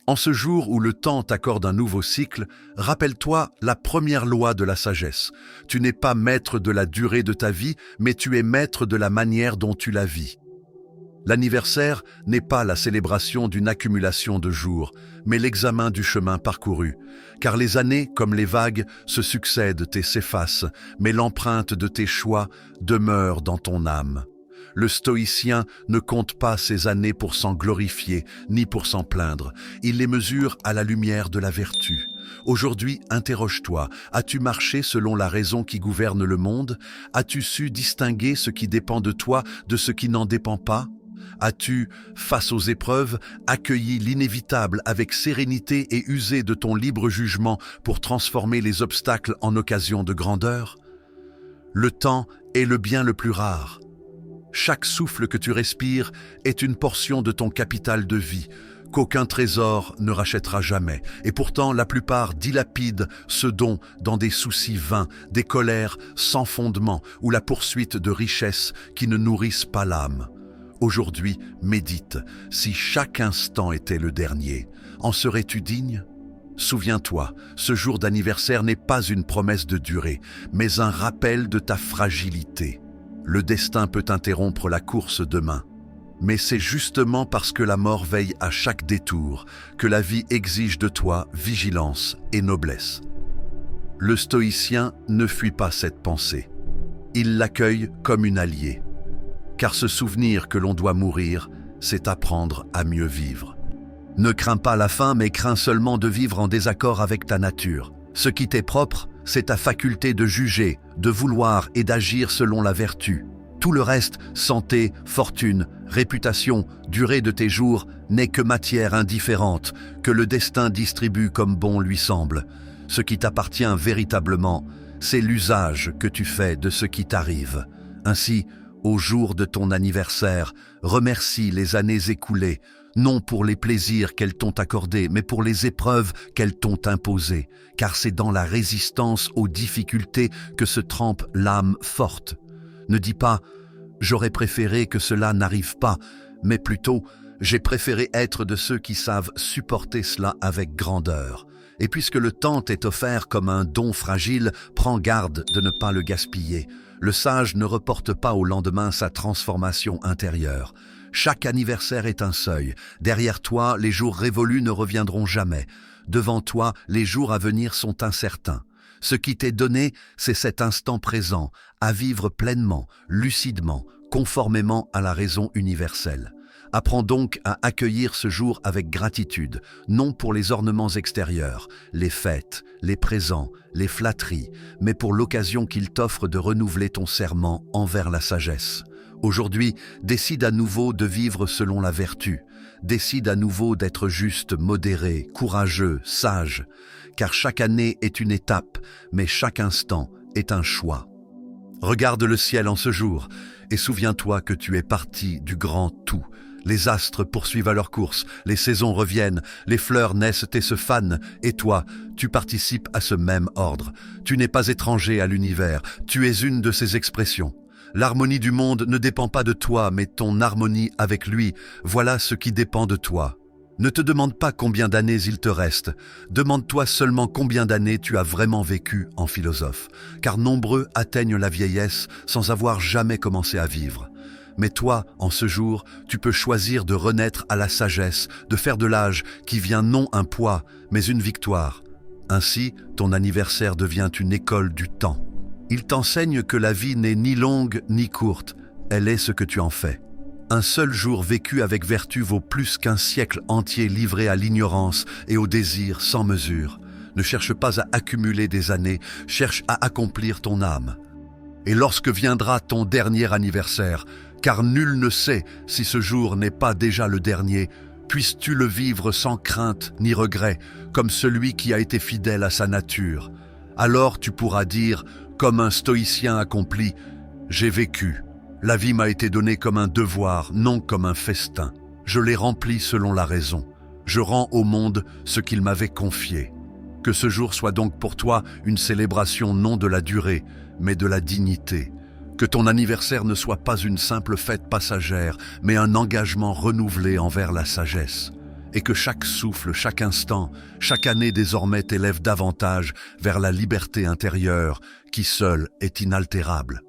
En ce jour où le temps t'accorde un nouveau cycle, rappelle-toi la première loi de la sagesse. Tu n'es pas maître de la durée de ta vie, mais tu es maître de la manière dont tu la vis. L'anniversaire n'est pas la célébration d'une accumulation de jours, mais l'examen du chemin parcouru. Car les années, comme les vagues, se succèdent et s'effacent, mais l'empreinte de tes choix demeure dans ton âme. Le stoïcien ne compte pas ses années pour s'en glorifier, ni pour s'en plaindre. Il les mesure à la lumière de la vertu. Aujourd'hui, interroge-toi. As-tu marché selon la raison qui gouverne le monde? As-tu su distinguer ce qui dépend de toi de ce qui n'en dépend pas? As-tu, face aux épreuves, accueilli l'inévitable avec sérénité et usé de ton libre jugement pour transformer les obstacles en occasion de grandeur? Le temps est le bien le plus rare. Chaque souffle que tu respires est une portion de ton capital de vie, qu'aucun trésor ne rachètera jamais. Et pourtant, la plupart dilapident ce don dans des soucis vains, des colères sans fondement ou la poursuite de richesses qui ne nourrissent pas l'âme. Aujourd'hui, médite, si chaque instant était le dernier, en serais-tu digne? Souviens-toi, ce jour d'anniversaire n'est pas une promesse de durée, mais un rappel de ta fragilité. Le destin peut interrompre la course demain. Mais c'est justement parce que la mort veille à chaque détour que la vie exige de toi vigilance et noblesse. Le stoïcien ne fuit pas cette pensée. Il l'accueille comme une alliée. Car se souvenir que l'on doit mourir, c'est apprendre à mieux vivre. Ne crains pas la fin, mais crains seulement de vivre en désaccord avec ta nature. Ce qui t'est propre, c'est ta faculté de juger, de vouloir et d'agir selon la vertu. Tout le reste, santé, fortune, réputation, durée de tes jours, n'est que matière indifférente que le destin distribue comme bon lui semble. Ce qui t'appartient véritablement, c'est l'usage que tu fais de ce qui t'arrive. Ainsi, au jour de ton anniversaire, remercie les années écoulées, non pour les plaisirs qu'elles t'ont accordés, mais pour les épreuves qu'elles t'ont imposées, car c'est dans la résistance aux difficultés que se trempe l'âme forte. Ne dis pas « j'aurais préféré que cela n'arrive pas », mais plutôt « j'ai préféré être de ceux qui savent supporter cela avec grandeur ». Et puisque le temps t'est offert comme un don fragile, prends garde de ne pas le gaspiller. Le sage ne reporte pas au lendemain sa transformation intérieure. Chaque anniversaire est un seuil. Derrière toi, les jours révolus ne reviendront jamais. Devant toi, les jours à venir sont incertains. Ce qui t'est donné, c'est cet instant présent, à vivre pleinement, lucidement, conformément à la raison universelle. Apprends donc à accueillir ce jour avec gratitude, non pour les ornements extérieurs, les fêtes, les présents, les flatteries, mais pour l'occasion qu'il t'offre de renouveler ton serment envers la sagesse. Aujourd'hui, décide à nouveau de vivre selon la vertu. Décide à nouveau d'être juste, modéré, courageux, sage, car chaque année est une étape, mais chaque instant est un choix. Regarde le ciel en ce jour et souviens-toi que tu es partie du grand tout. Les astres poursuivent à leur course, les saisons reviennent, les fleurs naissent et se fanent, et toi, tu participes à ce même ordre. Tu n'es pas étranger à l'univers, tu es une de ses expressions. L'harmonie du monde ne dépend pas de toi, mais ton harmonie avec lui, voilà ce qui dépend de toi. Ne te demande pas combien d'années il te reste, demande-toi seulement combien d'années tu as vraiment vécu en philosophe, car nombreux atteignent la vieillesse sans avoir jamais commencé à vivre. Mais toi, en ce jour, tu peux choisir de renaître à la sagesse, de faire de l'âge qui vient non un poids, mais une victoire. Ainsi, ton anniversaire devient une école du temps. Il t'enseigne que la vie n'est ni longue ni courte, elle est ce que tu en fais. Un seul jour vécu avec vertu vaut plus qu'un siècle entier livré à l'ignorance et au désir sans mesure. Ne cherche pas à accumuler des années, cherche à accomplir ton âme. Et lorsque viendra ton dernier anniversaire, car nul ne sait si ce jour n'est pas déjà le dernier, puisses-tu le vivre sans crainte ni regret, comme celui qui a été fidèle à sa nature. Alors tu pourras dire, comme un stoïcien accompli, « J'ai vécu. La vie m'a été donnée comme un devoir, non comme un festin. Je l'ai rempli selon la raison. Je rends au monde ce qu'il m'avait confié. » Que ce jour soit donc pour toi une célébration non de la durée, mais de la dignité. Que ton anniversaire ne soit pas une simple fête passagère, mais un engagement renouvelé envers la sagesse. et que chaque souffle, chaque instant, chaque année désormais t'élève davantage vers la liberté intérieure qui seule est inaltérable.